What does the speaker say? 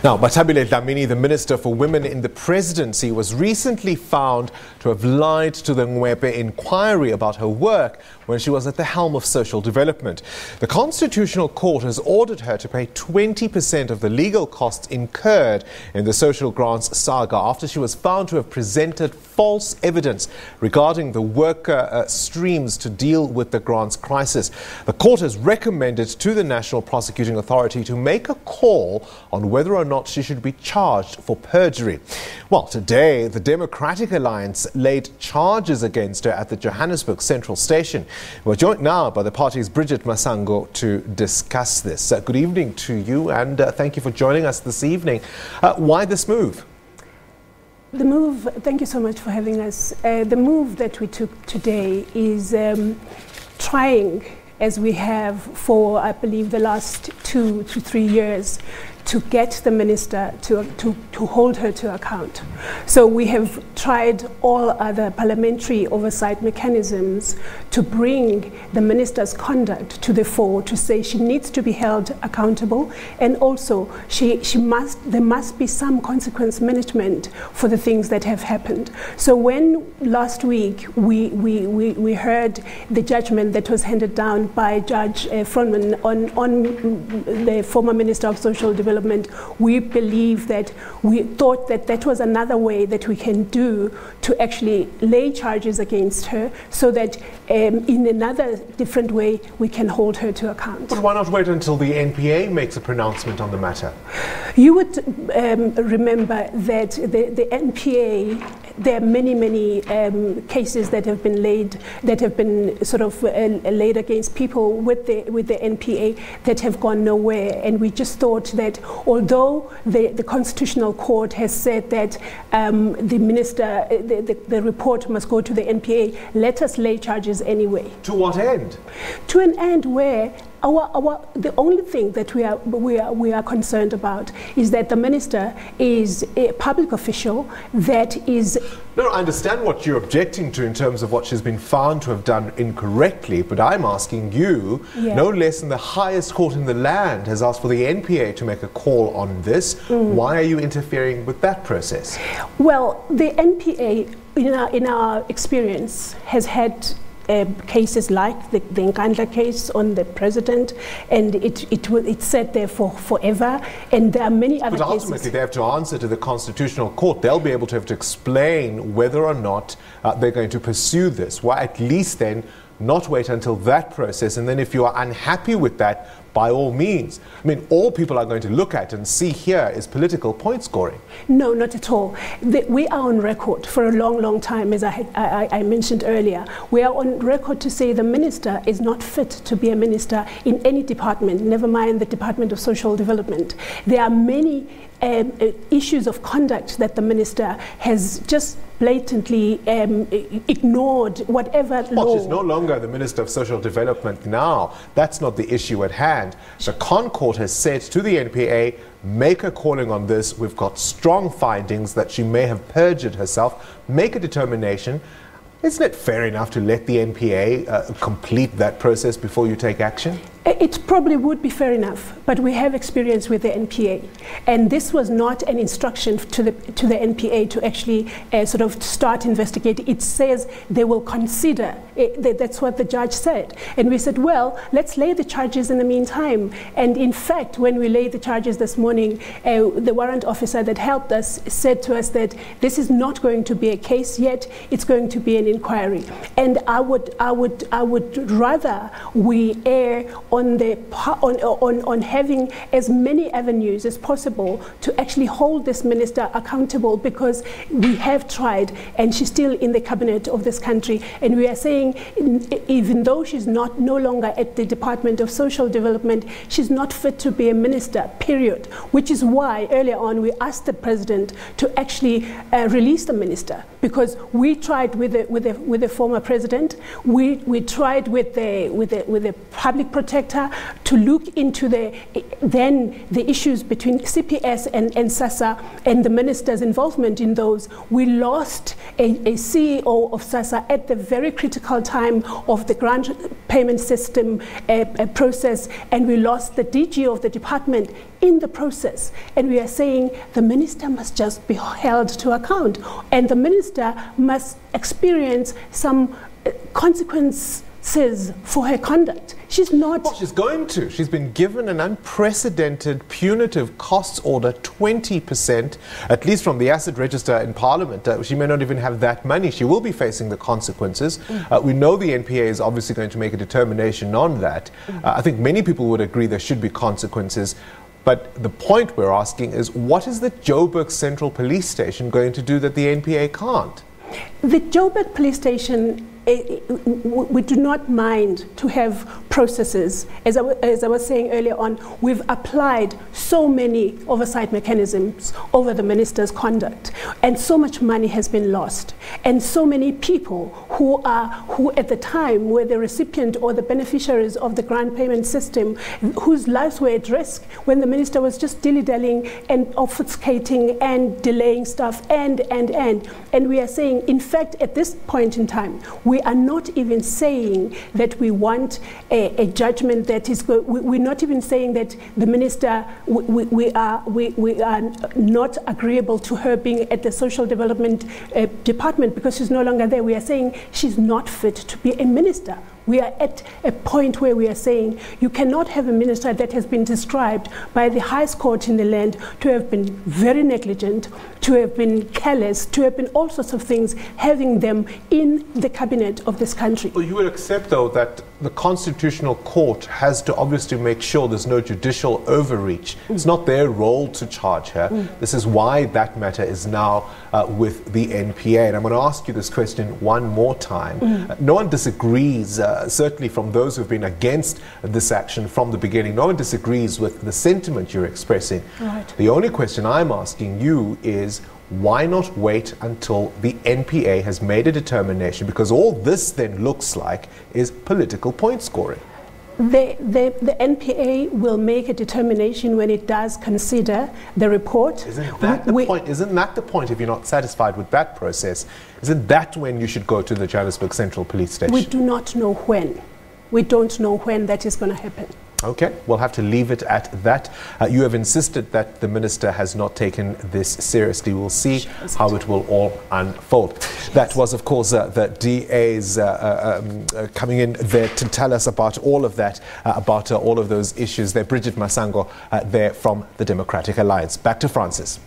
Now, Bathabile Dlamini, the Minister for Women in the Presidency, was recently found to have lied to the Ngoepe inquiry about her work when she was at the helm of social development. The Constitutional Court has ordered her to pay 20% of the legal costs incurred in the social grants saga after she was found to have presented false evidence regarding the worker streams to deal with the grants crisis. The court has recommended to the National Prosecuting Authority to make a call on whether or not she should be charged for perjury. Well, today, the Democratic Alliance laid charges against her at the Johannesburg Central Station. We're joined now by the party's Bridget Masango to discuss this. Good evening to you, and thank you for joining us this evening. Why this move? The move, thank you so much for having us. The move that we took today is trying, as we have for, I believe, the last 2 to 3 years, to get the minister to hold her to account. So we have tried all other parliamentary oversight mechanisms to bring the minister's conduct to the fore, to say she needs to be held accountable, and also there must be some consequence management for the things that have happened. So when last week we heard the judgment that was handed down by Judge Frontman on the former Minister of Social Development, we believe that we thought that that was another way that we can do to actually lay charges against her, so that in another different way we can hold her to account. But why not wait until the NPA makes a pronouncement on the matter? You would remember that the NPA, there are many cases that have been laid against people with the NPA that have gone nowhere, and we just thought that although the Constitutional Court has said that the minister, the report must go to the NPA, let us lay charges anyway. To what end? To an end where the only thing that we are concerned about is that the minister is a public official that is... No, I understand what you're objecting to in terms of what she's been found to have done incorrectly, but I'm asking you, no less than the highest court in the land has asked for the NPA to make a call on this. Why are you interfering with that process? Well, the NPA, in our experience, has had cases like the Nkandla case on the president, and it sat there for forever, and there are many other cases. But ultimately they have to answer to the Constitutional Court. They'll be able to have to explain whether or not they're going to pursue this. Why at least then not wait until that process, and then if you are unhappy with that, by all means. I mean, all people are going to look at and see here is political point scoring. No, not at all. We are on record for a long time, as I mentioned earlier. We are on record to say the minister is not fit to be a minister in any department, never mind the Department of Social Development. There are many issues of conduct that the minister has just blatantly ignored, whatever law. Well, she's no longer the Minister of Social Development now. That's not the issue at hand. The Court has said to the NPA, make a calling on this. We've got strong findings that she may have perjured herself. Make a determination. Isn't it fair enough to let the NPA complete that process before you take action? It probably would be fair enough, but we have experience with the NPA, and this was not an instruction to the NPA to actually sort of start investigating. It says they will consider. That's what the judge said, and we said, well, let's lay the charges in the meantime. And in fact, when we laid the charges this morning, the warrant officer that helped us said to us that this is not going to be a case yet; it's going to be an inquiry. And I would rather we err on having as many avenues as possible to actually hold this minister accountable, because we have tried, and she's still in the cabinet of this country, and we are saying even though she's no longer at the Department of Social Development, she's not fit to be a minister, period. Which is why earlier on we asked the president to actually release the minister, because we tried with the former president, we tried with the public protector to look into the issues between CPS and SASA and the minister's involvement in those. We lost a CEO of SASA at the very critical time of the grant payment system process, and we lost the DG of the department in the process. And we are saying the minister must just be held to account, and the minister must experience some consequences for her conduct. She's not... Well, she's going to. She's been given an unprecedented punitive costs order, 20%, at least from the asset register in Parliament. She may not even have that money. She will be facing the consequences. We know the NPA is obviously going to make a determination on that. I think many people would agree there should be consequences. But the point we're asking is, what is the Joburg Central Police Station going to do that the NPA can't? The Joburg Police Station, we do not mind to have processes. As I was saying earlier on, we've applied so many oversight mechanisms over the minister's conduct, and so much money has been lost, and so many people who at the time were the recipient or the beneficiaries of the grant payment system, whose lives were at risk when the minister was just dilly-dallying and obfuscating and delaying stuff, and we are saying, in fact, at this point in time, we are not even saying that we want a judgment that is good. We're not even saying that the minister, we are not agreeable to her being at the social development department because she's no longer there. We are saying she's not fit to be a minister. We are at a point where we are saying you cannot have a minister that has been described by the highest court in the land to have been very negligent, to have been careless, to have been all sorts of things, having them in the cabinet of this country. Well, you will accept, though, that the Constitutional Court has to obviously make sure there's no judicial overreach. It's not their role to charge her. This is why that matter is now with the NPA. And I'm going to ask you this question one more time. No one disagrees, certainly from those who've been against this action from the beginning, no one disagrees with the sentiment you're expressing. Right. The only question I'm asking you is, why not wait until the NPA has made a determination? Because all this then looks like is political point scoring. The NPA will make a determination when it does consider the report. Isn't that the point? Isn't that the point? If you're not satisfied with that process, isn't that when you should go to the Johannesburg Central Police Station? We do not know when. We don't know when that is going to happen. Okay, we'll have to leave it at that. You have insisted that the minister has not taken this seriously. We'll see how it will all unfold. That was, of course, the DA's coming in there to tell us about all of that, about all of those issues there. Bridget Masango there from the Democratic Alliance. Back to Francis.